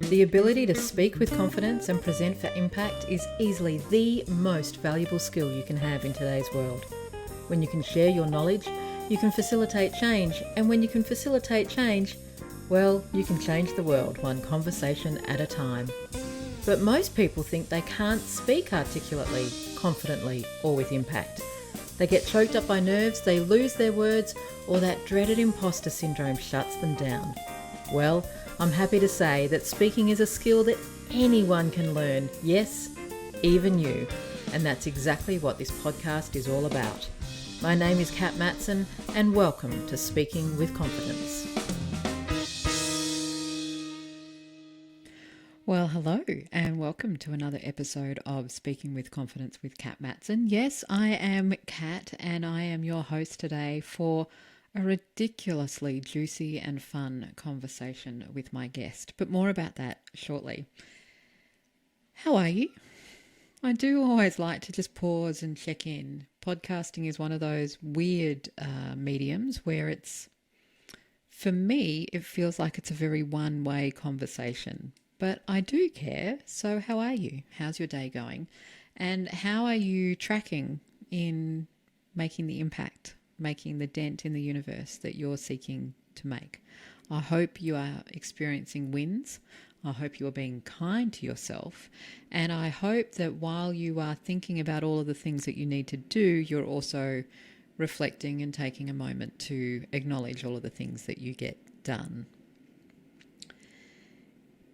The ability to speak with confidence and present for impact is easily the most valuable skill you can have in today's world. When you can share your knowledge, you can facilitate change, and when you can facilitate change, well, you can change the world one conversation at a time. But most people think they can't speak articulately, confidently, or with impact. They get choked up by nerves, they lose their words, or that dreaded imposter syndrome shuts them down. Well, I'm happy to say that speaking is a skill that anyone can learn. Yes, even you. And that's exactly what this podcast is all about. My name is Kat Matson, and welcome to Speaking with Confidence. Well, hello, and welcome to another episode of Speaking with Confidence with Kat Matson. Yes, I am Kat, and I am your host today for a ridiculously juicy and fun conversation with my guest, but more about that shortly. How are you? I do always like to just pause and check in. Podcasting is one of those weird mediums where for me, it feels like it's a very one-way conversation. But I do care. So how are you? How's your day going? And how are you tracking in making the impact, making the dent in the universe that you're seeking to make? I hope you are experiencing wins. I hope you are being kind to yourself. And I hope that while you are thinking about all of the things that you need to do, you're also reflecting and taking a moment to acknowledge all of the things that you get done.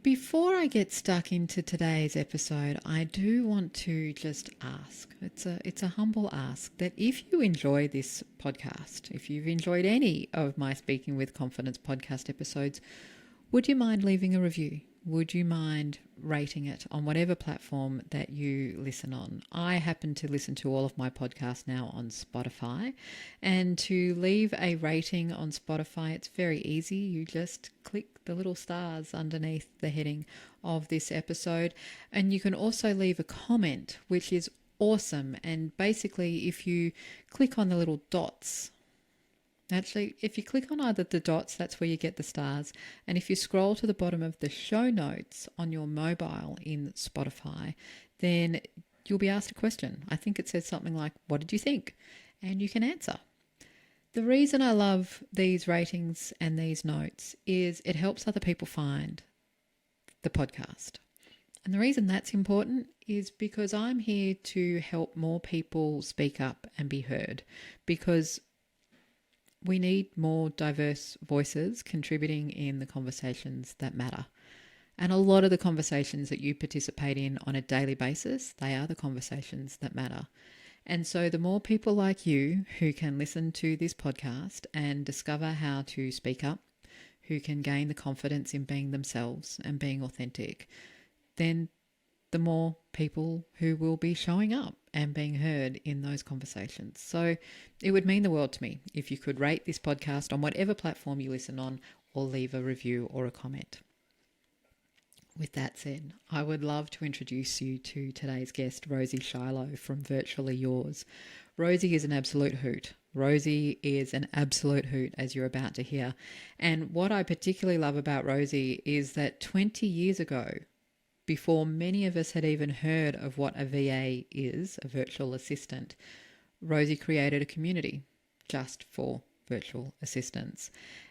Before I get stuck into today's episode, I do want to just ask, it's a humble ask, that if you enjoy this podcast, if you've enjoyed any of my Speaking with Confidence podcast episodes, would you mind leaving a review? Would you mind rating it on whatever platform that you listen on? I happen to listen to all of my podcasts now on Spotify, and to leave a rating on Spotify, it's very easy. You just click the little stars underneath the heading of this episode, and you can also leave a comment, which is awesome. And basically, if you click on the little dots, actually, if you click on either the dots, that's where you get the stars. And if you scroll to the bottom of the show notes on your mobile in Spotify, then you'll be asked a question. I think it says something like, what did you think? And you can answer. The reason I love these ratings and these notes is it helps other people find the podcast. And the reason that's important is because I'm here to help more people speak up and be heard, because we need more diverse voices contributing in the conversations that matter. And a lot of the conversations that you participate in on a daily basis, they are the conversations that matter. And so the more people like you who can listen to this podcast and discover how to speak up, who can gain the confidence in being themselves and being authentic, then the more people who will be showing up and being heard in those conversations. So it would mean the world to me if you could rate this podcast on whatever platform you listen on, or leave a review or a comment. With that said, I would love to introduce you to today's guest, Rosie Shilo from Virtually Yours. Rosie is an absolute hoot. Rosie is an absolute hoot, as you're about to hear. And what I particularly love about Rosie is that 20 years ago, before many of us had even heard of what a VA is, a virtual assistant, Rosie created a community just for virtual assistants.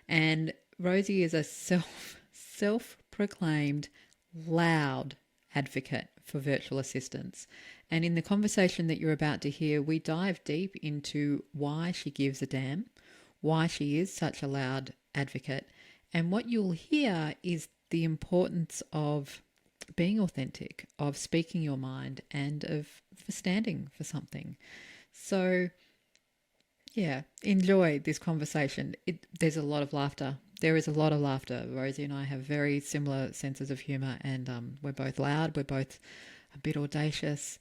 And Rosie is a self-proclaimed loud advocate for virtual assistants. And in the conversation that you're about to hear, we dive deep into why she gives a damn, why she is such a loud advocate. And what you'll hear is the importance of being authentic, of speaking your mind, and for standing for something. So yeah, enjoy this conversation. There's a lot of laughter. There is a lot of laughter. Rosie and I have very similar senses of humour, and we're both loud, we're both a bit audacious,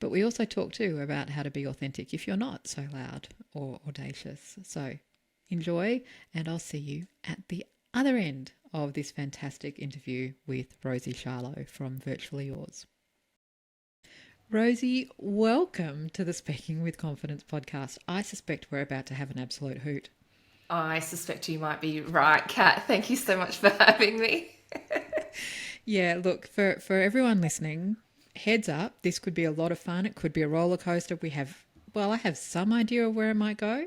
but we also talk too about how to be authentic if you're not so loud or audacious. So enjoy, and I'll see you at the other end of this fantastic interview with Rosie Shilo from Virtually Yours. Rosie, welcome to the Speaking with Confidence podcast. I suspect we're about to have an absolute hoot. I suspect you might be right, Kat. Thank you so much for having me. Yeah, look, for everyone listening, heads up, this could be a lot of fun. It could be a roller coaster. I have some idea of where it might go,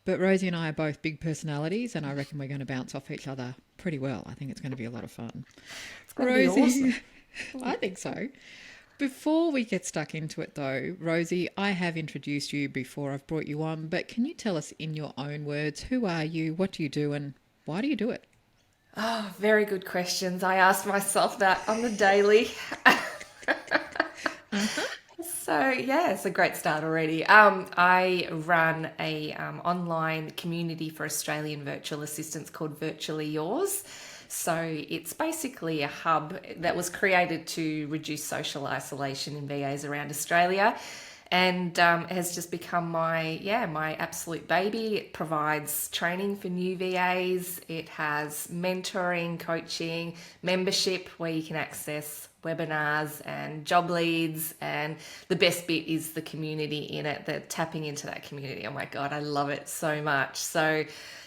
but Rosie and I are both big personalities, and I reckon we're going to bounce off each other pretty well. I think it's going to be a lot of fun. It's going to be Rosie, awesome. I think so. Before we get stuck into it, though, Rosie, I have introduced you before I've brought you on, but can you tell us in your own words, who are you, what do you do, and why do you do it? Oh, very good questions. I ask myself that on the daily. Uh-huh. So yeah, it's a great start already. I run a online community for Australian virtual assistants called Virtually Yours. So it's basically a hub that was created to reduce social isolation in VAs around Australia, and has just become my absolute baby. It provides training for new VAs. It has mentoring, coaching, membership where you can access webinars and job leads, and the best bit is the community in it, the tapping into that community. Oh my god, I love it so much. So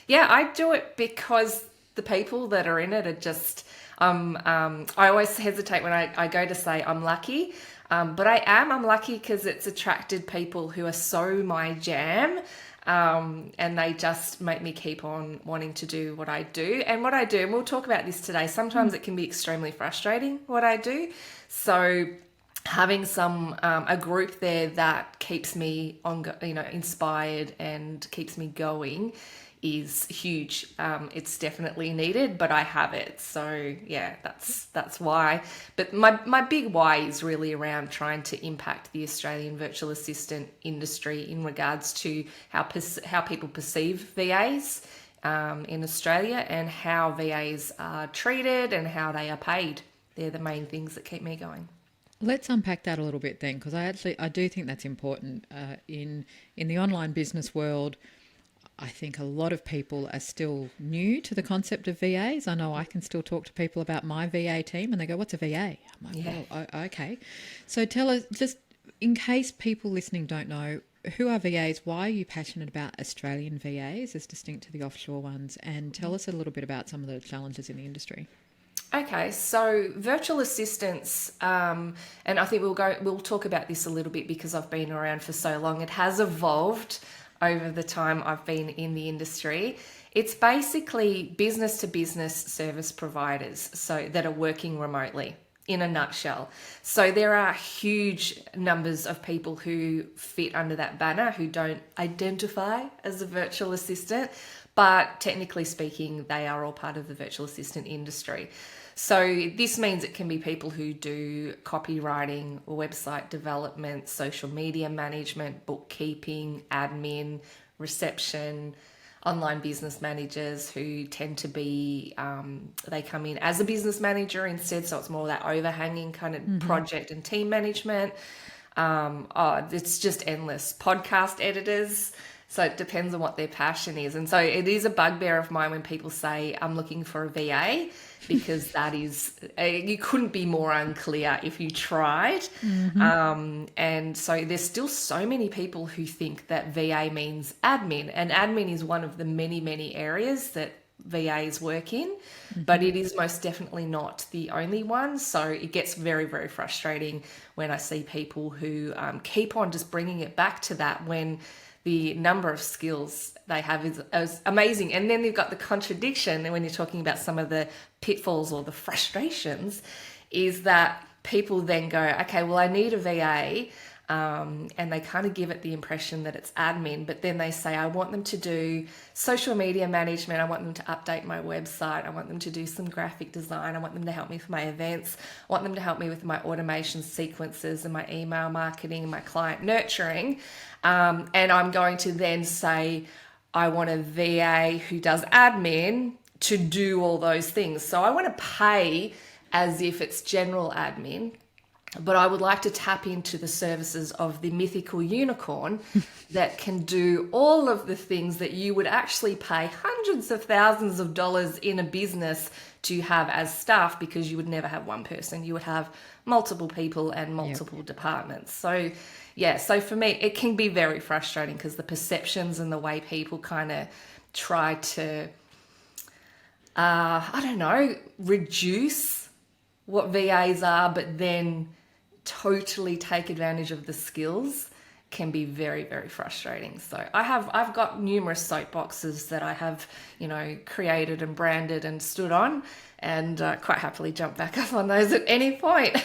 yeah, I do it because the people that are in it are just I always hesitate when I go to say I'm lucky, but I'm lucky because it's attracted people who are so my jam, and they just make me keep on wanting to do what I do. And what I do, and we'll talk about this today, sometimes it can be extremely frustrating what I do. So having a group there that keeps me on, inspired and keeps me going is huge. It's definitely needed, but I have it. So yeah, that's why. But my big why is really around trying to impact the Australian virtual assistant industry in regards to how people perceive VAs in Australia, and how VAs are treated and how they are paid. They're the main things that keep me going. Let's unpack that a little bit then, because I do think that's important in the online business world. I think a lot of people are still new to the concept of VAs. I know I can still talk to people about my VA team and they go, "What's a VA?" I'm like, Yeah. okay. So tell us, just in case people listening don't know, who are VAs? Why are you passionate about Australian VAs as distinct to the offshore ones? And tell us a little bit about some of the challenges in the industry. Okay, so virtual assistants, and I think we'll talk about this a little bit because I've been around for so long. It has evolved over the time I've been in the industry. It's basically business to business service providers so that are working remotely, in a nutshell. So there are huge numbers of people who fit under that banner who don't identify as a virtual assistant, but technically speaking, they are all part of the virtual assistant industry. So this means it can be people who do copywriting, website development, social media management, bookkeeping, admin, reception, online business managers who tend to be, they come in as a business manager instead, so it's more that overhanging kind of project and team management. It's just endless. Podcast editors. So it depends on what their passion is. And so it is a bugbear of mine when people say, I'm looking for a VA, because that is, you couldn't be more unclear if you tried. And so there's still so many people who think that VA means admin, and admin is one of the many, many areas that VAs work in, but it is most definitely not the only one. So it gets very, very frustrating when I see people who keep on just bringing it back to that, when the number of skills they have is amazing. And then you've got the contradiction when you're talking about some of the pitfalls or the frustrations, is that people then go, okay, well, I need a VA. And they kind of give it the impression that it's admin, but then they say, I want them to do social media management, I want them to update my website, I want them to do some graphic design, I want them to help me for my events, I want them to help me with my automation sequences and my email marketing and my client nurturing. And I'm going to then say, I want a VA who does admin to do all those things. So I want to pay as if it's general admin, but I would like to tap into the services of the mythical unicorn that can do all of the things that you would actually pay hundreds of thousands of dollars in a business to have as staff, because you would never have one person. You would have multiple people and multiple departments. So yeah, so for me, it can be very frustrating because the perceptions and the way people kind of try to, reduce what VAs are, but then totally take advantage of the skills can be very, very frustrating. So I've got numerous soapboxes that I have, created and branded and stood on, and quite happily jump back up on those at any point.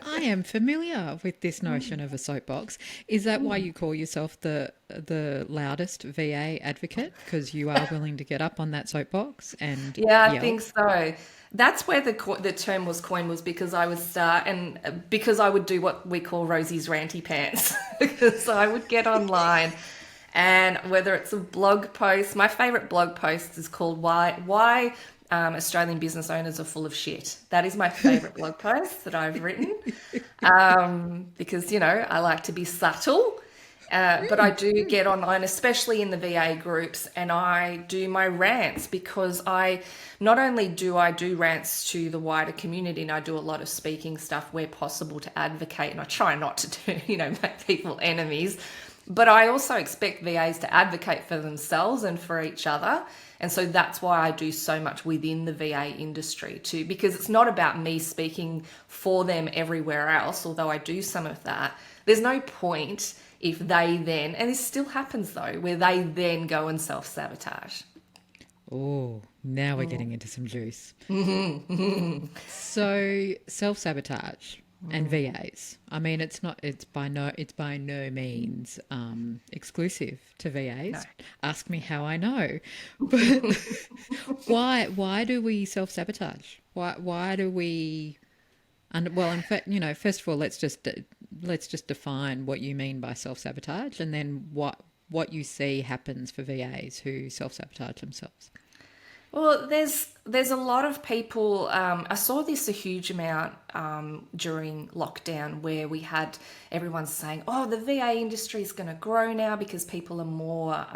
I am familiar with this notion of a soapbox. Is that why you call yourself the loudest VA advocate? Because you are willing to get up on that soapbox and Yeah, I yell? think so. That's where the term was coined, was because I would start, and because I would do what we call Rosie's ranty pants. Because I would get online, and whether it's a blog post, my favorite blog post is called "Why Australian Business Owners Are Full of Shit." That is my favorite blog post that I've written, because I like to be subtle. But I do get online, especially in the VA groups, and I do my rants, because I not only do I do rants to the wider community, and I do a lot of speaking stuff where possible to advocate, and I try not to do, make people enemies, but I also expect VAs to advocate for themselves and for each other. And so that's why I do so much within the VA industry too, because it's not about me speaking for them everywhere else, although I do some of that. There's no point if they then, and this still happens though, where they then go and self-sabotage. Oh, now we're getting into some juice. So self-sabotage and VAs. I mean, it's by no means exclusive to VAs. No. Ask me how I know. But why do we self-sabotage? Why do we? And well, in fact, first of all, let's just define what you mean by self-sabotage, and then what you see happens for VAs who self-sabotage themselves. Well, there's a lot of people. I saw this a huge amount during lockdown, where we had everyone saying, "Oh, the VA industry is going to grow now because people are more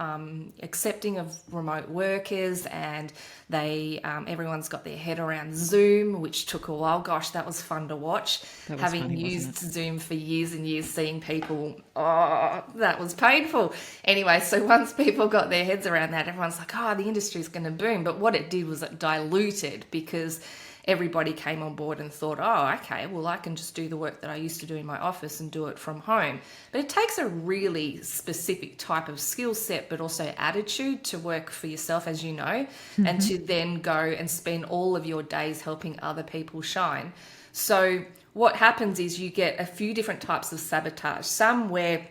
accepting of remote workers, and everyone's got their head around Zoom," which took a while. Gosh, that was fun to watch. That was Having funny, used wasn't it? Zoom for years and years, seeing people, oh, that was painful. Anyway, so once people got their heads around that, everyone's like, "Oh, the industry's going to boom." But what it did was it diluted, because everybody came on board and thought, "Oh, okay, well, I can just do the work that I used to do in my office and do it from home." But it takes a really specific type of skill set, but also attitude to work for yourself, as you know, and to then go and spend all of your days helping other people shine. So what happens is you get a few different types of sabotage. Some where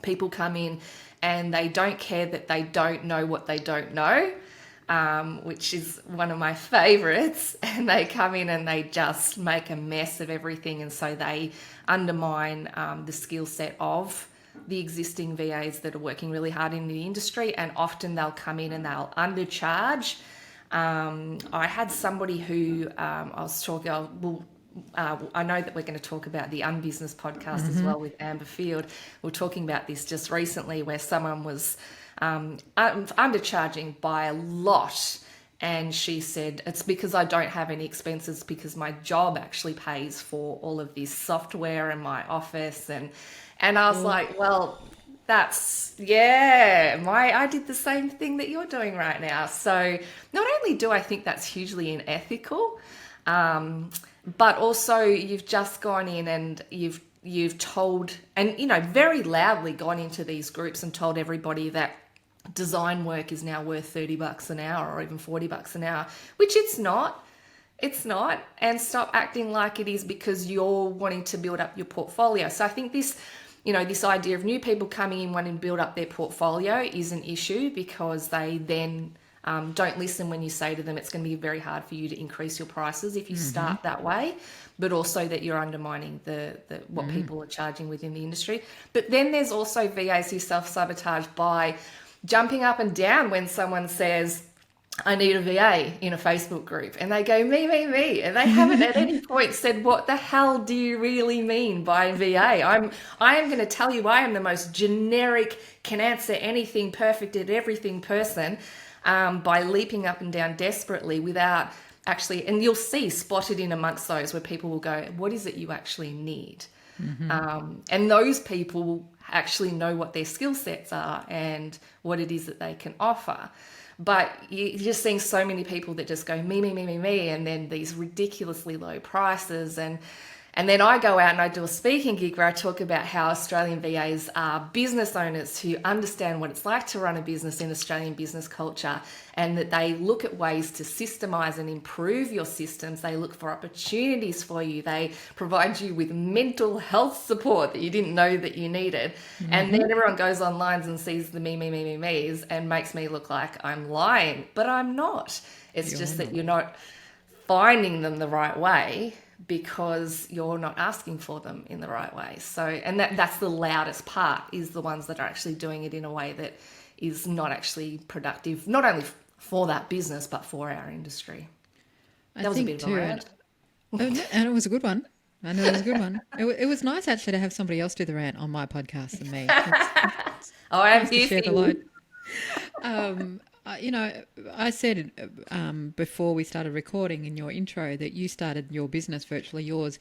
people come in and they don't care that they don't know what they don't know, which is one of my favorites, and they come in and they just make a mess of everything, and so they undermine the skill set of the existing VAs that are working really hard in the industry, and often they'll come in and they'll undercharge. I had somebody who I was talking, I know that we're going to talk about the Unbusiness podcast as well with Amber Field. We were talking about this just recently, where someone was undercharging by a lot, and she said, "It's because I don't have any expenses, because my job actually pays for all of this software and my office." And I was like, well, I did the same thing that you're doing right now. So not only do I think that's hugely unethical, but also you've just gone in and you've told, and very loudly gone into these groups and told everybody that design work is now worth $30 an hour, or even $40 an hour, which it's not. It's not. And stop acting like it is, because you're wanting to build up your portfolio. So I think this idea of new people coming in wanting to build up their portfolio is an issue, because they then don't listen when you say to them it's going to be very hard for you to increase your prices if you start that way, but also that you're undermining the what people are charging within the industry. But then there's also VAs who self-sabotage by jumping up and down when someone says, "I need a VA" in a Facebook group, and they go, "Me, me, me," and they haven't at any point said, "What the hell do you really mean by VA? I am going to tell you, I am the most generic, can answer anything, perfect at everything person," by leaping up and down desperately without actually, and you'll see spotted in amongst those where people will go, "What is it you actually need?" And those people actually know what their skill sets are and what it is that they can offer. But you're just seeing so many people that just go me, me, me, me, me, and then these ridiculously low prices. And then I go out and I do a speaking gig where I talk about how Australian VAs are business owners who understand what it's like to run a business in Australian business culture, and that they look at ways to systemize and improve your systems. They look for opportunities for you. They provide you with mental health support that you didn't know that you needed. And then everyone goes online and sees the me, me, me, me, me's and makes me look like I'm lying, but I'm not. It's just that you're not finding them the right way because you're not asking for them in the right way. So, and that's the loudest part, is the ones that are actually doing it in a way that is not actually productive, not only for that business, but for our industry. That was a bit of a rant. And it was a good one. I know it was a good one. It was nice actually to have somebody else do the rant on my podcast than me. I'm Nice to here share for the you. load. I said before we started recording in your intro that you started your business, virtually yours,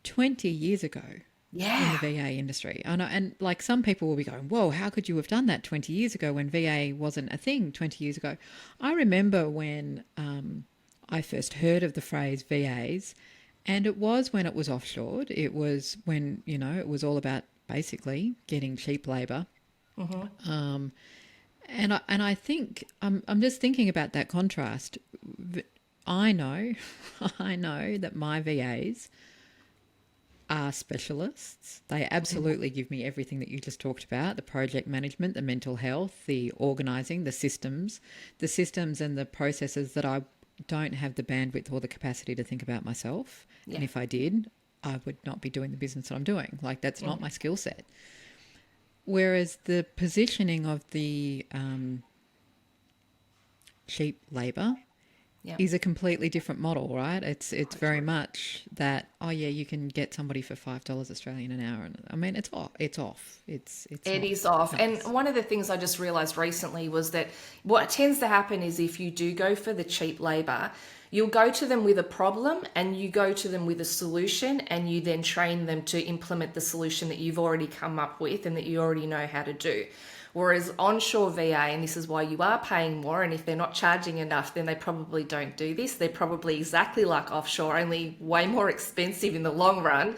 20 years ago in Yeah. the VA industry. And like some people will be going, whoa, how could you have done that 20 years ago when VA wasn't a thing 20 years ago? I remember when I first heard of the phrase VAs, and it was when it was offshored. It was when, it was all about basically getting cheap labour. And I think I'm just thinking about that contrast. I know, I know that my VAs are specialists. They absolutely give me everything that you just talked about: the project management, the mental health, the organising, the systems and the processes that I don't have the bandwidth or the capacity to think about myself. Yeah. And if I did, I would not be doing the business that I'm doing. Like, that's not my skill set. Whereas the positioning of the cheap labour Yeah. is a completely different model, right? It's very much that, oh yeah, you can get somebody for $5 Australian an hour, and I mean it's off. It's It not is off. And nice. one of the things I just realized recently was that what tends to happen is, if you do go for the cheap labor, you'll go to them with a problem and you go to them with a solution, and you then train them to implement the solution that you've already come up with and that you already know how to do. Whereas onshore VA, and this is why you are paying more, and if they're not charging enough, then they probably don't do this. They're probably exactly like offshore, only way more expensive in the long run.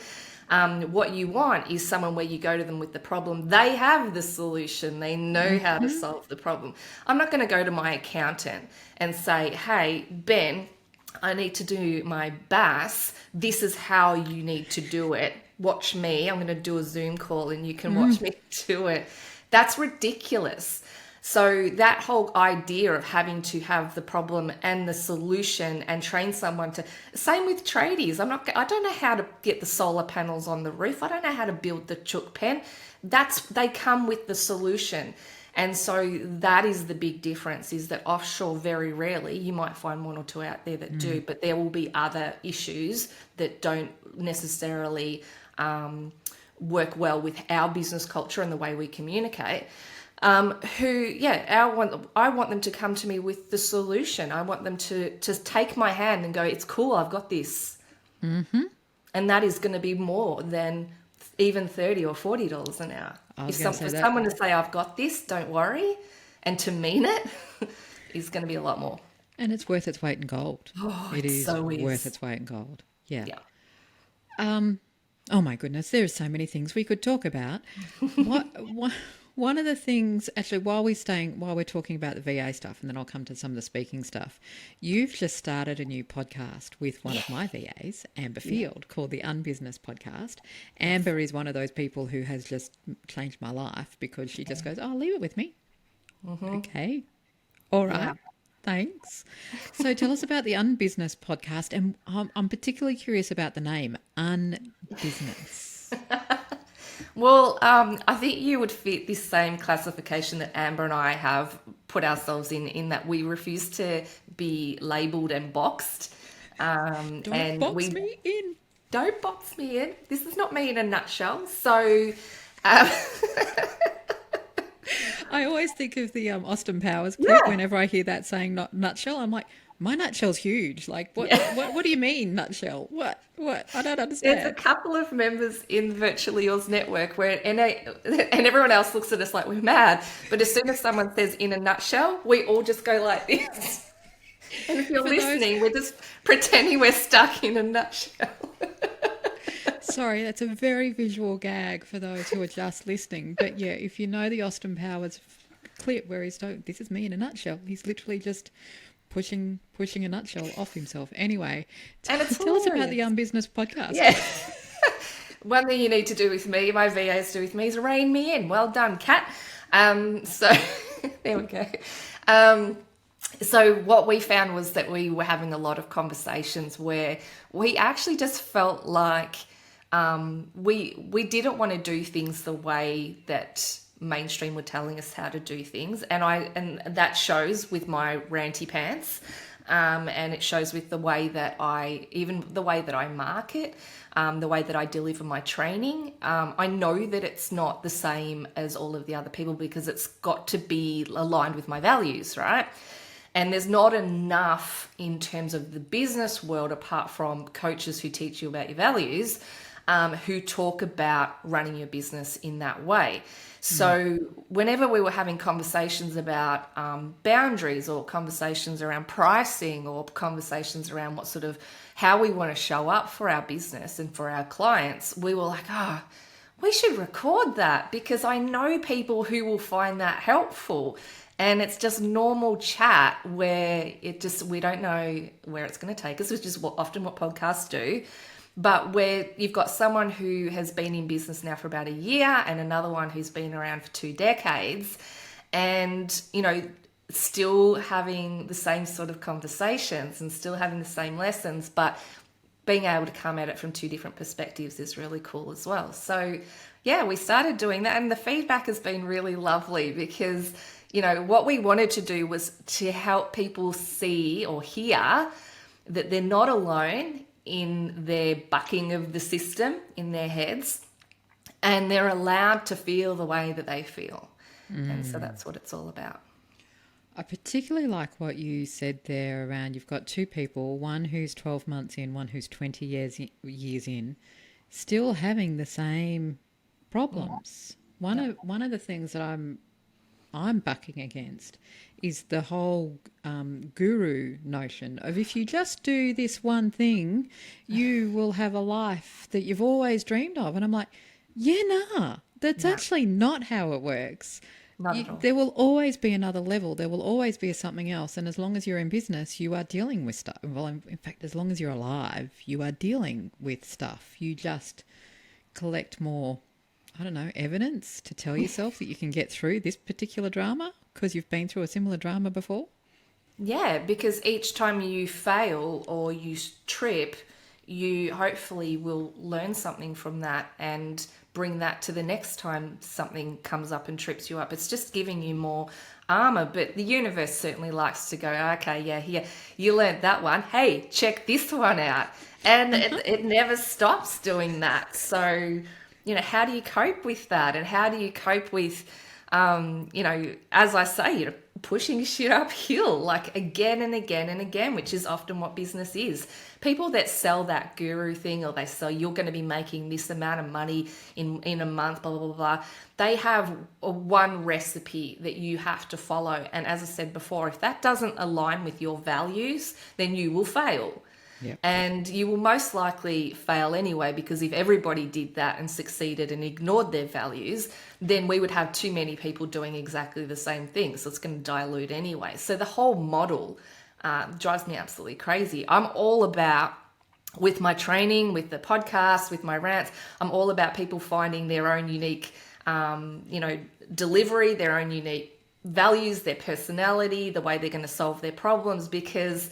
What you want is someone where you go to them with the problem. They have the solution. They know how to solve the problem. I'm not going to go to my accountant and say, hey, Ben, I need to do my BAS. This is how you need to do it. Watch me. I'm going to do a Zoom call and you can watch me do it. That's ridiculous. So that whole idea of having to have the problem and the solution and train someone to, same with tradies. I don't know how to get the solar panels on the roof. I don't know how to build the chook pen. They come with the solution. And so that is the big difference, is that offshore, very rarely, you might find one or two out there that do, but there will be other issues that don't necessarily work well with our business culture and the way we communicate. I want them to come to me with the solution. I want them to take my hand and go, it's cool, I've got this. And that is going to be more than even $30 or $40 an hour. For someone to say, I've got this, don't worry, and to mean it, is going to be a lot more. And it's worth its weight in gold. It is so worth its weight in gold. Yeah. Yeah. Oh my goodness, there are so many things we could talk about. One of the things, actually, while we're talking about the VA stuff, and then I'll come to some of the speaking stuff, you've just started a new podcast with one of my VAs, Amber Field, called the Unbusiness Podcast. Amber is one of those people who has just changed my life, because she just goes, oh, leave it with me. Okay. All right. Yeah. Thanks. So tell us about the Unbusiness Podcast, and I'm particularly curious about the name, Unbusiness. Well, I think you would fit this same classification that Amber and I have put ourselves in that we refuse to be labelled and boxed. Don't box me in. Don't box me in. This is not me in a nutshell. So, I always think of the Austin Powers clip whenever I hear that saying, not nutshell. I'm like, My nutshell's huge. Like, Yeah. what do you mean, nutshell? What? I don't There's a understand. couple of members in Virtually Yours network where and everyone else looks at us like we're mad. But as soon as someone says in a nutshell, we all just go like this. And if you're For those, listening, we're just pretending we're stuck in a nutshell. sorry, that's a very visual gag for those who are just listening. But yeah, if you know the Austin Powers clip where he's told, "This is me in a nutshell," he's literally just pushing a nutshell off himself. Anyway, And it's tell us about the hilarious. Business podcast. Yeah. One thing you need to do with me, my VAs do with me, is rein me in. Well done, Kat. So there we go. Um, so what we found was that we were having a lot of conversations where we actually just felt like we didn't want to do things the way that mainstream were telling us how to do things, and that shows with my ranty pants. And it shows with the way that the way that I market, the way that I deliver my training. I know that it's not the same as all of the other people because it's got to be aligned with my values, right? And there's not enough in terms of the business world, apart from coaches who teach you about your values, who talk about running your business in that way. So whenever we were having conversations about boundaries or conversations around pricing or conversations around what sort of how we want to show up for our business and for our clients, we were like, we should record that because I know people who will find that helpful. And it's just normal chat where we don't know where it's going to take us, which is often what podcasts do. But where you've got someone who has been in business now for about a year and another one who's been around for 2 decades and, still having the same sort of conversations and still having the same lessons, but being able to come at it from 2 different perspectives is really cool as well. So, yeah, we started doing that and the feedback has been really lovely because, what we wanted to do was to help people see or hear that they're not alone in their bucking of the system in their heads, and they're allowed to feel the way that they feel. And so that's what it's all about. I particularly like what you said there around you've got 2 people, one who's 12 months in, one who's 20 years in, still having the same problems. One of the things that I'm bucking against is the whole guru notion of if you just do this one thing, you will have a life that you've always dreamed of. And I'm like, that's actually not how it works. Not at all. There will always be another level. There will always be something else. And as long as you're in business, you are dealing with stuff. Well, in fact, as long as you're alive, you are dealing with stuff. You just collect more, I don't know, evidence to tell yourself that you can get through this particular drama because you've been through a similar drama before. Yeah, because each time you fail or you trip, you hopefully will learn something from that and bring that to the next time something comes up and trips you up. It's just giving you more armor, but the universe certainly likes to go, okay, yeah, here, you learned that one. Hey, check this one out. And it never stops doing that. So, how do you cope with that? And how do you cope with, as I say, pushing shit uphill like again and again and again, which is often what business is. People that sell that guru thing or they sell you're going to be making this amount of money in a month, blah, blah, blah, blah. They have one recipe that you have to follow. And as I said before, if that doesn't align with your values, then you will fail. Yep. And you will most likely fail anyway, because if everybody did that and succeeded and ignored their values, then we would have too many people doing exactly the same thing. So it's going to dilute anyway. So the whole model drives me absolutely crazy. I'm all about, with my training, with the podcast, with my rants, I'm all about people finding their own unique, delivery, their own unique values, their personality, the way they're going to solve their problems, because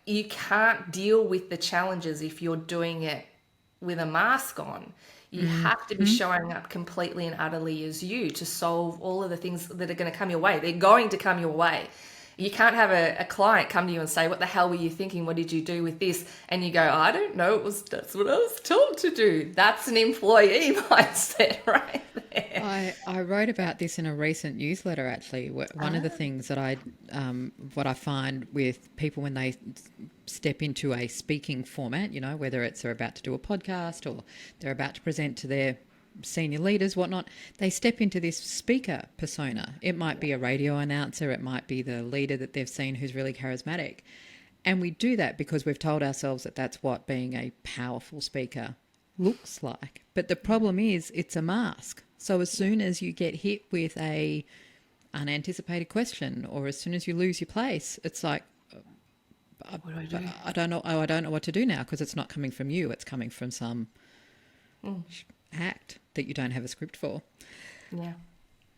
you can't deal with the challenges if you're doing it with a mask on. You have to be showing up completely and utterly as you to solve all of the things that are going to come your way. They're going to come your way. You can't have a client come to you and say, what the hell were you thinking? What did you do with this? And you go, I don't know. That's what I was told to do. That's an employee mindset right there. I wrote about this in a recent newsletter, actually. One of the things that what I find with people when they step into a speaking format, whether it's they're about to do a podcast or they're about to present to their senior leaders, whatnot, they step into this speaker persona. It might be a radio announcer, it might be the leader that they've seen who's really charismatic. And we do that because we've told ourselves that that's what being a powerful speaker looks like. But the problem is it's a mask. So as soon as you get hit with a unanticipated question, or as soon as you lose your place, it's like, What do I do? I don't know. Oh, I don't know what to do now, because it's not coming from you. It's coming from some act that you don't have a script for. Yeah.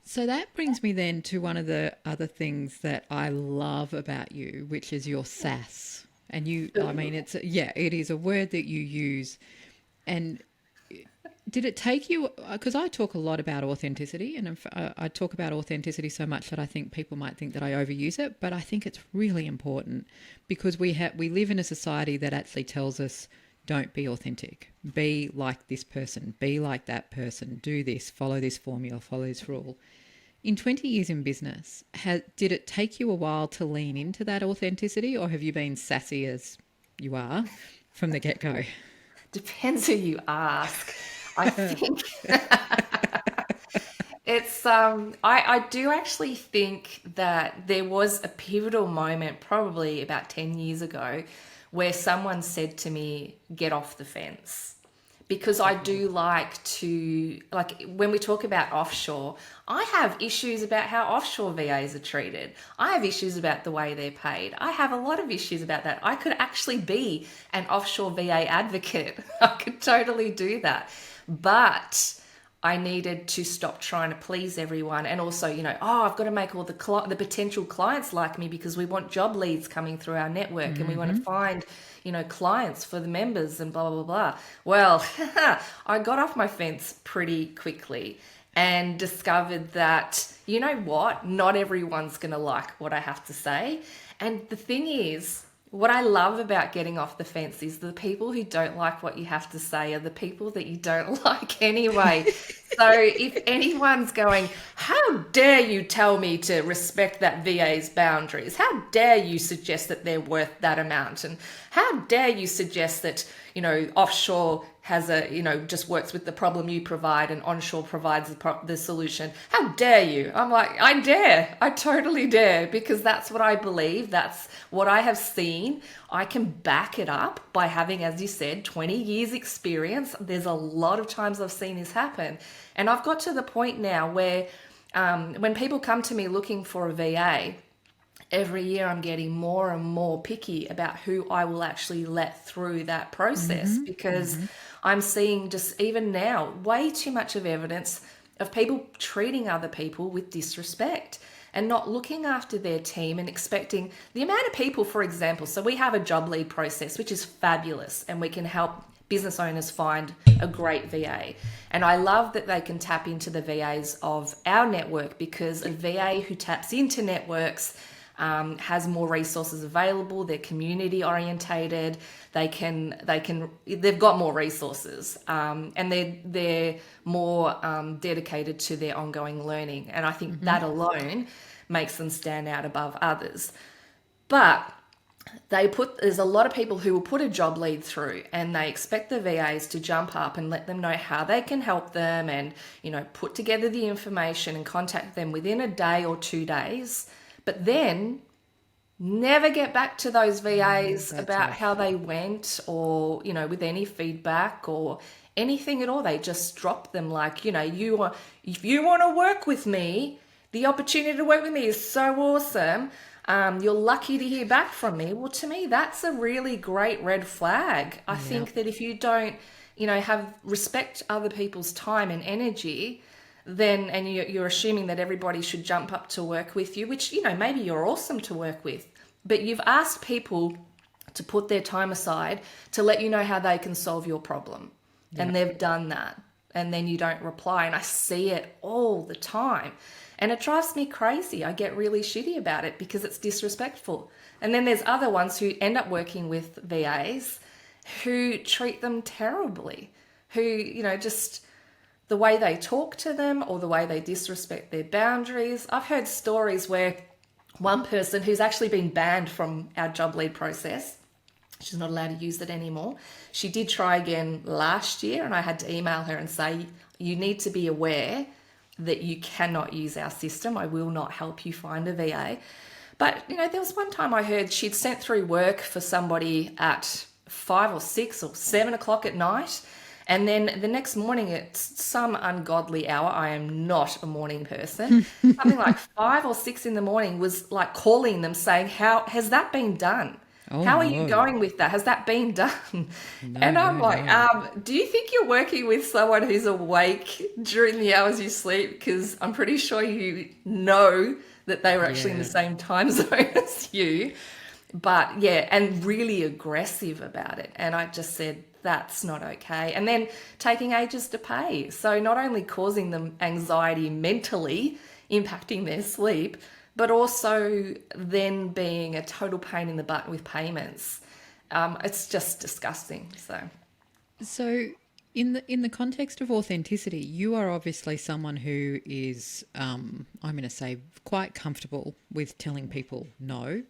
So that brings me then to one of the other things that I love about you, which is your sass. And it is a word that you use. And did it take you, because I talk a lot about authenticity, and I talk about authenticity so much that I think people might think that I overuse it, but I think it's really important because we live in a society that actually tells us, don't be authentic, be like this person, be like that person, do this, follow this formula, follow this rule. In 20 years in business, did it take you a while to lean into that authenticity, or have you been sassy as you are from the get-go? Depends who you ask. I think it's I do actually think that there was a pivotal moment probably about 10 years ago where someone said to me, get off the fence. Because I do like to, like when we talk about offshore, I have issues about how offshore VAs are treated. I have issues about the way they're paid. I have a lot of issues about that. I could actually be an offshore VA advocate. I could totally do that. But I needed to stop trying to please everyone, and also, I've got to make all the potential clients like me, because we want job leads coming through our network, and we want to find, clients for the members and blah, blah, blah. Well, I got off my fence pretty quickly and discovered that, you know what, not everyone's going to like what I have to say. And the thing is, what I love about getting off the fence is the people who don't like what you have to say are the people that you don't like anyway. So if anyone's going, how dare you tell me to respect that VA's boundaries? How dare you suggest that they're worth that amount? And how dare you suggest that, offshore has just works with the problem you provide and onshore provides the solution. How dare you? I'm like, I dare. I totally dare, because that's what I believe. That's what I have seen. I can back it up by having, as you said, 20 years experience. There's a lot of times I've seen this happen. And I've got to the point now where when people come to me looking for a VA, every year I'm getting more and more picky about who I will actually let through that process, because I'm seeing just even now way too much of evidence of people treating other people with disrespect and not looking after their team and expecting the amount of people, for example. So we have a job lead process, which is fabulous, and we can help business owners find a great VA. And I love that they can tap into the VAs of our network, because a VA who taps into networks has more resources available. They're community orientated. They've got more resources, and they're more dedicated to their ongoing learning. And I think that alone makes them stand out above others. But there's a lot of people who will put a job lead through, and they expect the VAs to jump up and let them know how they can help them, and put together the information and contact them within a day or 2 days. But then never get back to those VAs about how they went, or, with any feedback or anything at all. They just drop them like, if you want to work with me, the opportunity to work with me is so awesome. You're lucky to hear back from me. Well, to me, that's a really great red flag. I think that if you don't, have respect other people's time and energy, then, and you're assuming that everybody should jump up to work with you, which, maybe you're awesome to work with, but you've asked people to put their time aside to let you know how they can solve your problem. And they've done that. And then you don't reply. And I see it all the time. And it drives me crazy. I get really shitty about it because it's disrespectful. And then there's other ones who end up working with VAs who treat them terribly, who, just the way they talk to them or the way they disrespect their boundaries. I've heard stories where one person who's actually been banned from our job lead process, she's not allowed to use it anymore. She did try again last year, and I had to email her and say, you need to be aware that you cannot use our system. I will not help you find a VA. But, there was one time I heard she'd sent through work for somebody at 5 or 6 or 7 o'clock at night. And then the next morning at some ungodly hour, I am not a morning person, something like 5 or 6 in the morning, was like calling them saying, how has that been done? Oh, How are no. you going with that? Has that been done? No, and I'm no, like, no. do you think you're working with someone who's awake during the hours you sleep? Because I'm pretty sure you know that they were actually in the same time zone as you. But yeah, and really aggressive about it. And I just said, that's not okay. And then taking ages to pay. So not only causing them anxiety mentally, impacting their sleep, but also then being a total pain in the butt with payments. It's just disgusting. So in the context of authenticity, you are obviously someone who is, I'm going to say, quite comfortable with telling people no.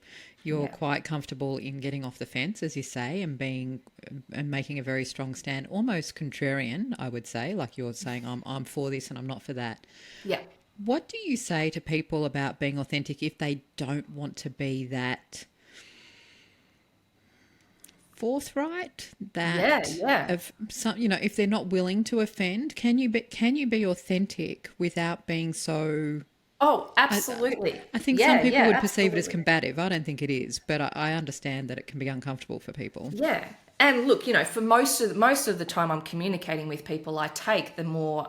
You're quite comfortable in getting off the fence, as you say, and making a very strong stand, almost contrarian, I would say, like you're saying, I'm for this and I'm not for that. Yeah. What do you say to people about being authentic if they don't want to be that forthright? Of some, if they're not willing to offend, can you be authentic without being so? Oh, absolutely. I think some people would perceive it as combative. I don't think it is, but I understand that it can be uncomfortable for people. Yeah. And look, for most of the time I'm communicating with people, I take the more,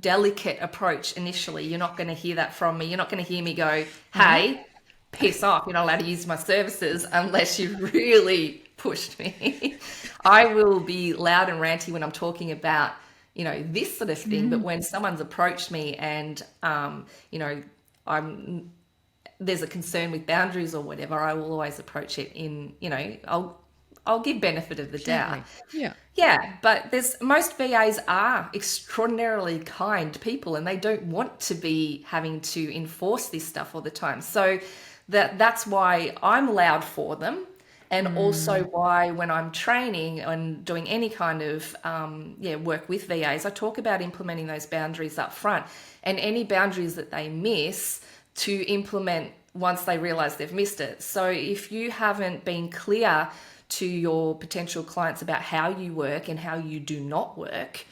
delicate approach initially. You're not going to hear that from me. You're not going to hear me go, hey, piss off. You're not allowed to use my services unless you really pushed me. I will be loud and ranty when I'm talking about, this sort of thing. But when someone's approached me and, there's a concern with boundaries or whatever, I will always approach it in, I'll give benefit of the doubt. Yeah. Yeah, but most VAs are extraordinarily kind people and they don't want to be having to enforce this stuff all the time. So that's why I'm loud for them. And also why when I'm training and doing any kind of work with VAs, I talk about implementing those boundaries up front and any boundaries that they miss to implement once they realize they've missed it. So if you haven't been clear to your potential clients about how you work and how you do not work,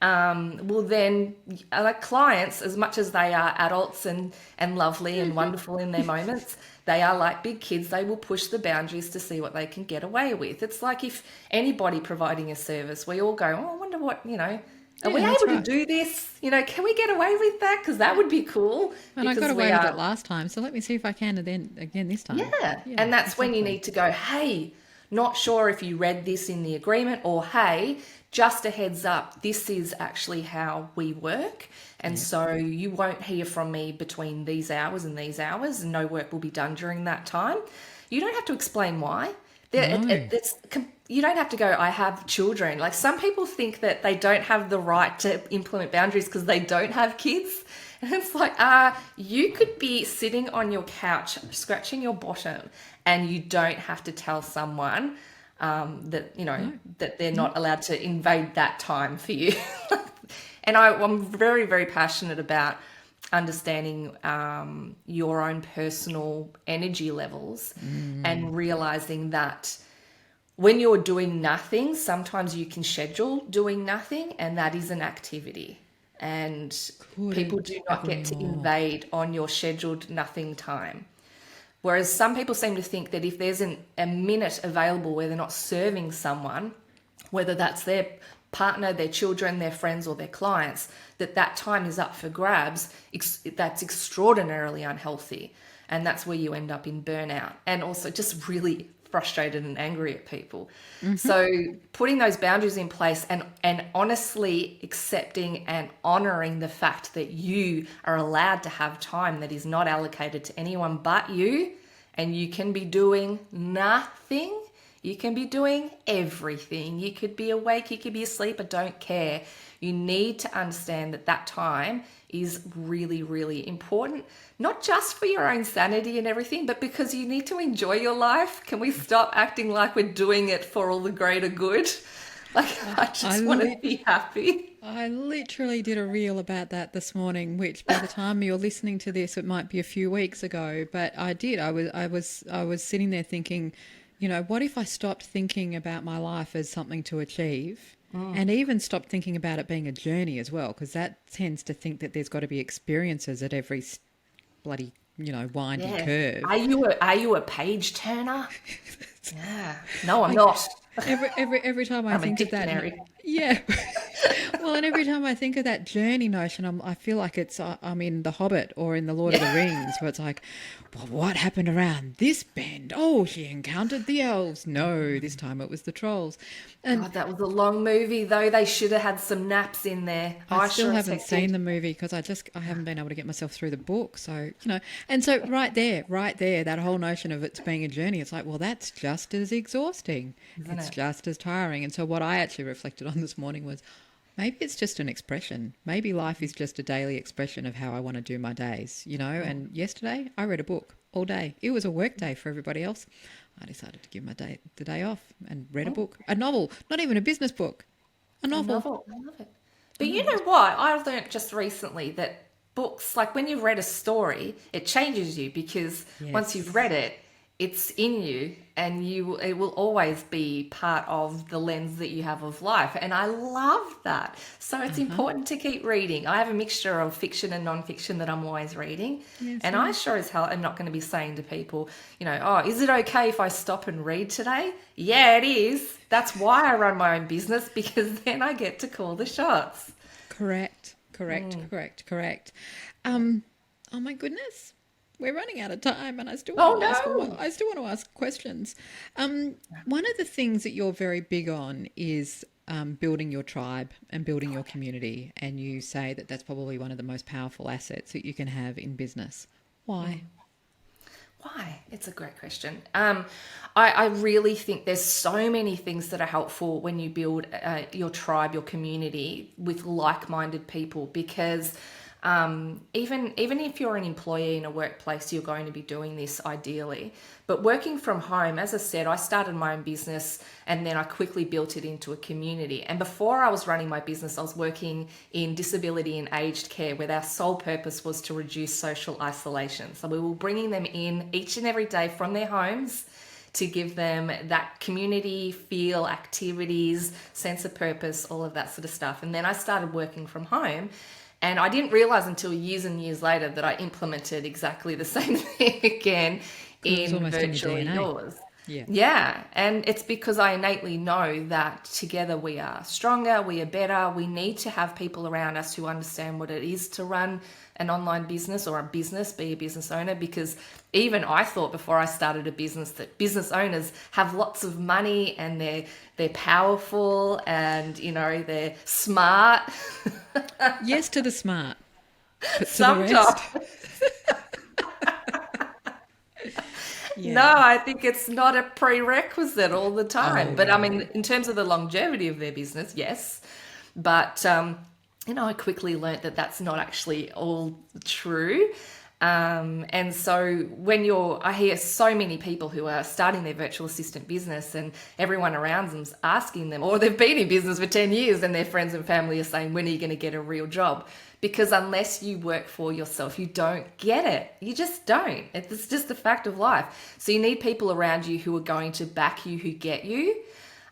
well then like clients, as much as they are adults and lovely and wonderful in their moments, they are like big kids. They will push the boundaries to see what they can get away with. It's like if anybody providing a service, we all go, oh, I wonder what, are we able to do this? Can we get away with that? Because that would be cool. And I got away with it last time, so let me see if I can then again this time. Yeah, and that's when you need to go, hey, not sure if you read this in the agreement, or hey, just a heads up, this is actually how we work. And so you won't hear from me between these hours and these hours, and no work will be done during that time. You don't have to explain why. You don't have to go, I have children. Like some people think that they don't have the right to implement boundaries because they don't have kids. And it's like, you could be sitting on your couch, scratching your bottom, and you don't have to tell someone that they're not allowed to invade that time for you. And I'm very, very passionate about understanding your own personal energy levels and realizing that when you're doing nothing, sometimes you can schedule doing nothing, and that is an activity. And people do not get to invade on your scheduled nothing time. Whereas some people seem to think that if there's a minute available where they're not serving someone, whether that's their partner, their children, their friends, or their clients, that time is up for grabs, that's extraordinarily unhealthy. And that's where you end up in burnout and also just really frustrated and angry at people. So putting those boundaries in place and honestly accepting and honoring the fact that you are allowed to have time that is not allocated to anyone but you, and you can be doing nothing. You can be doing everything. You could be awake, you could be asleep, I don't care. You need to understand that that time is really, really important, not just for your own sanity and everything, but because you need to enjoy your life. Can we stop acting like we're doing it for all the greater good? Like, I just want to be happy. I literally did a reel about that this morning, which by the time you're listening to this, it might be a few weeks ago. But I did. I was sitting there thinking, what if I stopped thinking about my life as something to achieve, and even stopped thinking about it being a journey as well, because that tends to think that there's got to be experiences at every bloody windy curve. Are you a page turner? Yeah. No, I'm not. Every time I think of that, yeah. Well, and every time I think of that journey notion, I feel like I'm in The Hobbit or in The Lord of the Rings, where it's like, well, what happened around this bend? Oh, she encountered the elves. No, this time it was the trolls. And God, that was a long movie, though. They should have had some naps in there. I still haven't seen the movie because I haven't been able to get myself through the book. So, and so right there, that whole notion of it's being a journey, it's like, well, that's just as exhausting. It's just as tiring. And so what I actually reflected on this morning was, maybe it's just an expression. Maybe life is just a daily expression of how I want to do my days, And yesterday I read a book all day. It was a work day for everybody else. I decided to give the day off and read a book, a novel, not even a business book, a novel. I love it. But you know what? I learned just recently that books, like when you've read a story, it changes you because once you've read it, it's in you, and it will always be part of the lens that you have of life. And I love that. So it's important to keep reading. I have a mixture of fiction and non-fiction that I'm always reading. Yes, and I sure as hell am not going to be saying to people, is it okay if I stop and read today? Yeah, it is. That's why I run my own business, because then I get to call the shots. Correct. Oh my goodness. We're running out of time, and I still want to ask questions. One of the things that you're very big on is building your tribe and building your community, and you say that that's probably one of the most powerful assets that you can have in business. Why? Why? It's a great question. I really think there's so many things that are helpful when you build your tribe, your community with like-minded people, because even if you're an employee in a workplace, you're going to be doing this ideally. But working from home, as I said, I started my own business and then I quickly built it into a community. And before I was running my business, I was working in disability and aged care, where our sole purpose was to reduce social isolation. So we were bringing them in each and every day from their homes to give them that community feel, activities, sense of purpose, all of that sort of stuff. And then I started working from home. And I didn't realize until years and years later that I implemented exactly the same thing again in Virtually Yours. Yeah. And it's because I innately know that together we are stronger, we are better. We need to have people around us who understand what it is to run an online business or be a business owner, because even I thought before I started a business that business owners have lots of money and they're powerful and, they're smart. Yes to the smart. But sometimes. No, I think it's not a prerequisite all the time. But I mean, in terms of the longevity of their business, yes. But, I quickly learnt that that's not actually all true. And so I hear so many people who are starting their virtual assistant business, and everyone around them's asking them, or they've been in business for 10 years and their friends and family are saying, when are you going to get a real job? Because unless you work for yourself, you don't get it. You just don't. It's just a fact of life. So you need people around you who are going to back you, who get you.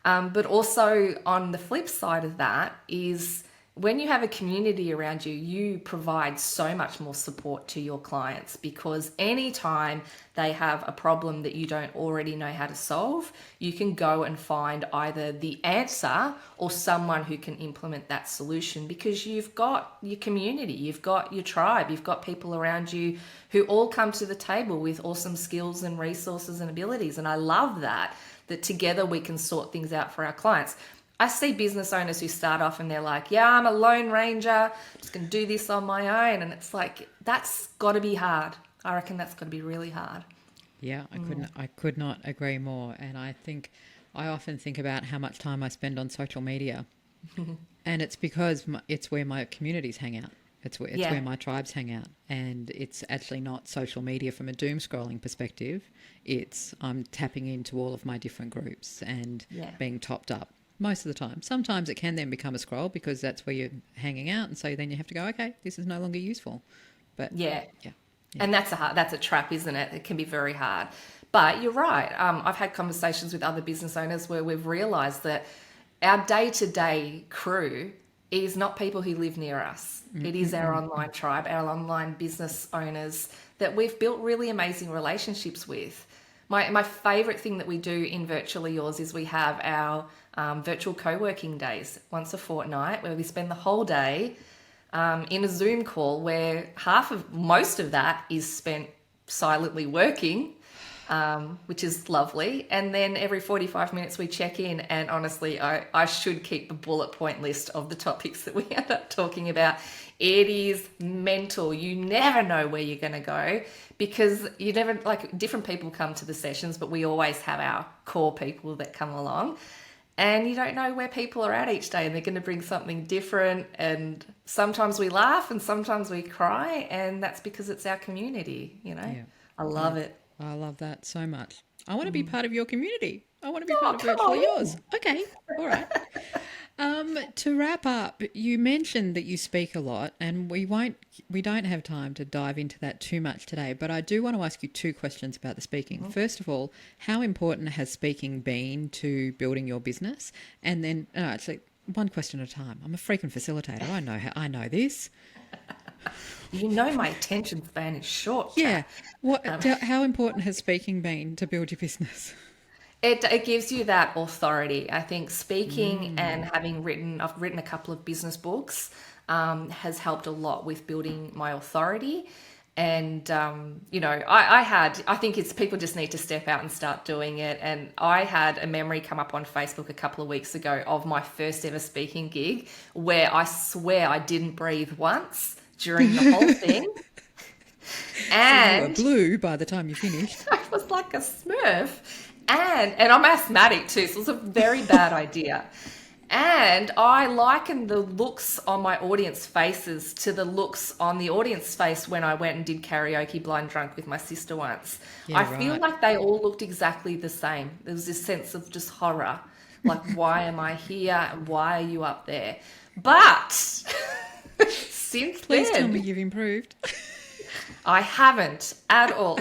But also on the flip side of that is, when you have a community around you, you provide so much more support to your clients, because anytime they have a problem that you don't already know how to solve, you can go and find either the answer or someone who can implement that solution, because you've got your community, you've got your tribe, you've got people around you who all come to the table with awesome skills and resources and abilities. And I love that together we can sort things out for our clients. I see business owners who start off and they're like, yeah, I'm a lone ranger, just going to do this on my own. And it's like, that's got to be hard. I reckon that's got to be really hard. Yeah, I could not agree more. And I often think about how much time I spend on social media. And it's because it's where my communities hang out. It's where my tribes hang out. And it's actually not social media from a doom scrolling perspective. I'm tapping into all of my different groups and being topped up. Most of the time. Sometimes it can then become a scroll because that's where you're hanging out, and so then you have to go, okay, this is no longer useful. But yeah. And that's a trap, isn't it? It can be very hard. But you're right. I've had conversations with other business owners where we've realised that our day-to-day crew is not people who live near us. It is our online tribe, our online business owners that we've built really amazing relationships with. My favourite thing that we do in Virtually Yours is we have our virtual co-working days once a fortnight, where we spend the whole day in a Zoom call where most of that is spent silently working, which is lovely. And then every 45 minutes we check in, and honestly, I should keep a bullet point list of the topics that we end up talking about. It is mental. You never know where you're going to go, because you never, different people come to the sessions, but we always have our core people that come along. And you don't know where people are at each day, and they're going to bring something different. And sometimes we laugh and sometimes we cry, and that's because it's our community, Yeah. I love it. I love that so much. I want to be part of your community. I want to be part of Virtually Yours. Okay. All right. To wrap up, you mentioned that you speak a lot, and we don't have time to dive into that too much today, but I do want to ask you two questions about the speaking. First of all, how important has speaking been to building your business? And then, actually, one question at a time. I'm a freaking facilitator. I know this. My attention span is short. Yeah. How important has speaking been to build your business? It gives you that authority. I think speaking and I've written a couple of business books, has helped a lot with building my authority. And, I think people just need to step out and start doing it. And I had a memory come up on Facebook a couple of weeks ago of my first ever speaking gig, where I swear I didn't breathe once during the whole thing. And so you were blue by the time you finished. I was like a Smurf. And I'm asthmatic too, so it was a very bad idea. And I likened the looks on my audience faces to the looks on the audience face when I went and did karaoke blind drunk with my sister once. Yeah, I feel like they all looked exactly the same. There was this sense of just horror. Like, why am I here? And why are you up there? But since Please then... tell me you've improved. I haven't at all.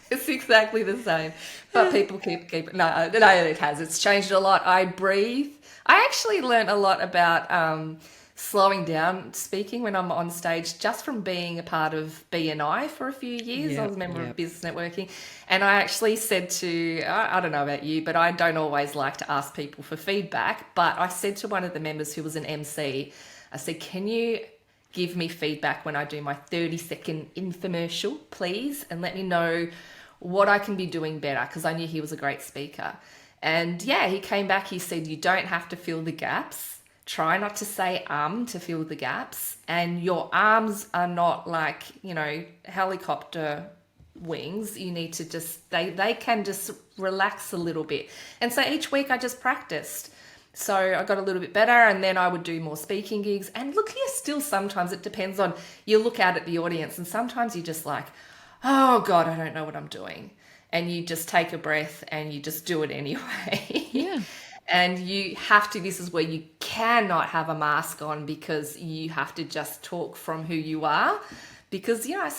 It's exactly the same, but people keep no, it has. It's changed a lot. I breathe. I actually learned a lot about slowing down speaking when I'm on stage, just from being a part of BNI for a few years. I was a member of Business Networking, and I actually said to, I don't know about you, but I don't always like to ask people for feedback, but I said to one of the members who was an MC, I said, can you give me feedback when I do my 30-second infomercial, please, and let me know what I can be doing better, because I knew he was a great speaker. And he came back, he said, you don't have to fill the gaps. Try not to say to fill the gaps. And your arms are not like, helicopter wings. You need to just, they can just relax a little bit. And so each week I just practiced. So I got a little bit better, and then I would do more speaking gigs. And look, here still sometimes it depends on, you look out at the audience, and sometimes you're just like, oh God, I don't know what I'm doing. And you just take a breath and you just do it anyway. Yeah. And you have to, this is where you cannot have a mask on, because you have to just talk from who you are. Because, I'll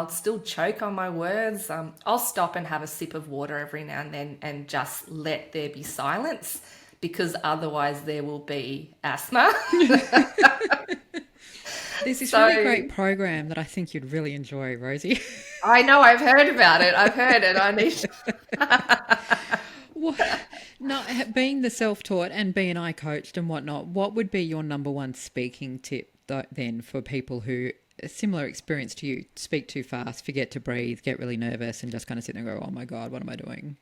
still choke on my words. I'll stop and have a sip of water every now and then and just let there be silence, because otherwise there will be asthma. There's this So really great program that I think you'd really enjoy, Rosie. I know, I've heard about it. I've heard it. I need What, no, being the self-taught and B&I coached and whatnot, what would be your number one speaking tip then for people who, a similar experience to you, speak too fast, forget to breathe, get really nervous and just kind of sit there and go, oh my God, what am I doing?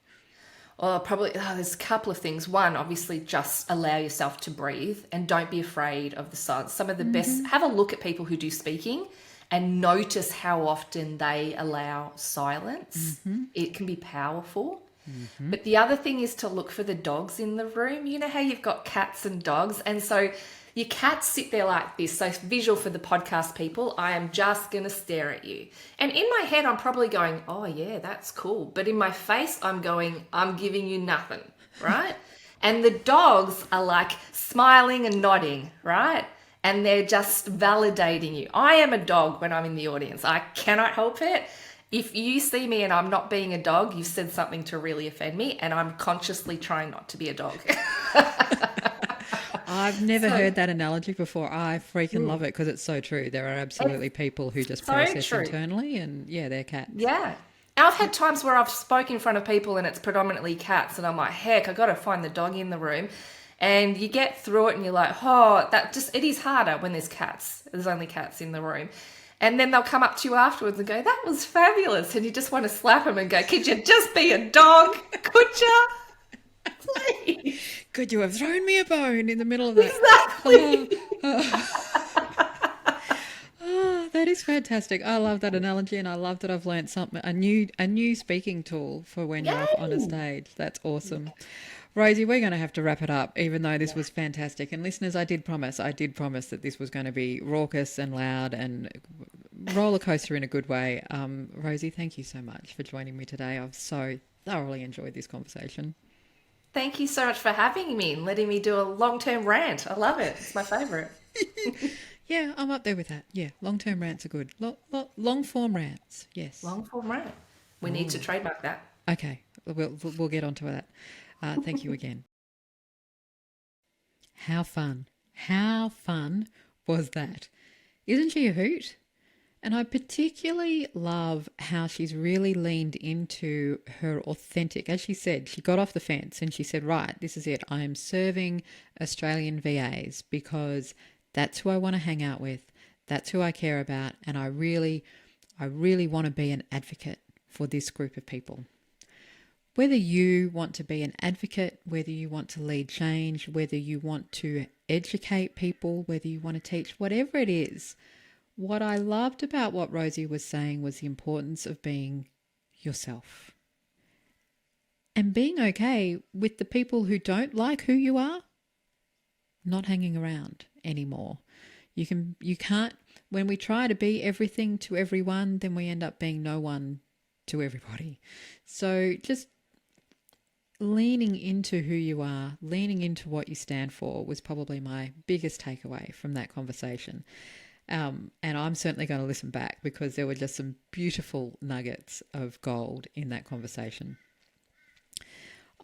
there's a couple of things. One, obviously, just allow yourself to breathe and don't be afraid of the silence. Some of the best, have a look at people who do speaking and notice how often they allow silence. It can be powerful. But the other thing is to look for the dogs in the room. You know how you've got cats and dogs, and so your cats sit there like this. So visual for the podcast people, I am just going to stare at you. And in my head, I'm probably going, oh yeah, that's cool. But in my face, I'm going, I'm giving you nothing, right? And the dogs are like smiling and nodding, right? And they're just validating you. I am a dog when I'm in the audience. I cannot help it. If you see me and I'm not being a dog, you've said something to really offend me, and I'm consciously trying not to be a dog. I've never heard that analogy before. I freaking love it because it's so true. There are absolutely people who just process internally, and yeah, they're cats. Yeah. And I've had times where I've spoken in front of people and it's predominantly cats, and I'm like, heck, I got to find the dog in the room. And you get through it and you're like, oh, it is harder when there's cats. There's only cats in the room. And then they'll come up to you afterwards and go, that was fabulous. And you just want to slap them and go, could you just be a dog? Could you? Please. Could you have thrown me a bone in the middle of that? Exactly. Oh, that is fantastic. I love that analogy, and I love that I've learned something, a new speaking tool for when you're up on a stage. That's awesome. Rosie, we're going to have to wrap it up, even though this was fantastic. And listeners, I did promise that this was going to be raucous and loud and roller coaster in a good way. Rosie, thank you so much for joining me today. I've so thoroughly enjoyed this conversation. Thank you so much for having me and letting me do a long-term rant. I love it. It's my favourite. Yeah, I'm up there with that. Yeah, long-term rants are good. Long-form rants, yes. Long-form rant. We need to trademark that. Okay, we'll get onto that. Thank you again. How fun was that? Isn't she a hoot? And I particularly love how she's really leaned into her authentic, as she said, she got off the fence and she said, right, this is it. I am serving Australian VAs because that's who I want to hang out with. That's who I care about. And I really want to be an advocate for this group of people. Whether you want to be an advocate, whether you want to lead change, whether you want to educate people, whether you want to teach, whatever it is, what I loved about what Rosie was saying was the importance of being yourself and being okay with the people who don't like who you are, not hanging around anymore. You can't, when we try to be everything to everyone, then we end up being no one to everybody. So just leaning into who you are, leaning into what you stand for was probably my biggest takeaway from that conversation. And I'm certainly going to listen back because there were just some beautiful nuggets of gold in that conversation.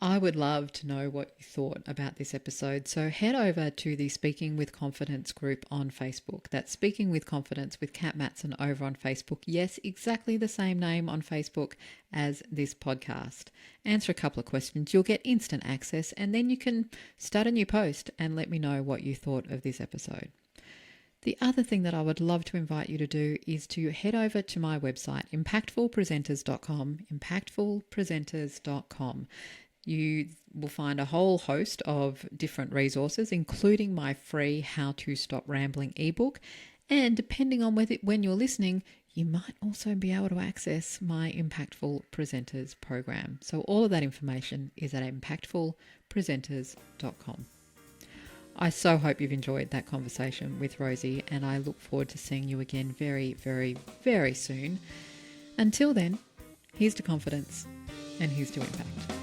I would love to know what you thought about this episode. So head over to the Speaking with Confidence group on Facebook. That's Speaking with Confidence with Kat Matson over on Facebook. Yes, exactly the same name on Facebook as this podcast. Answer a couple of questions. You'll get instant access, and then you can start a new post and let me know what you thought of this episode. The other thing that I would love to invite you to do is to head over to my website, impactfulpresenters.com. You will find a whole host of different resources, including my free How to Stop Rambling ebook. And depending on when you're listening, you might also be able to access my Impactful Presenters program. So all of that information is at impactfulpresenters.com. I so hope you've enjoyed that conversation with Rosie, and I look forward to seeing you again very, very, very soon. Until then, here's to confidence and here's to impact.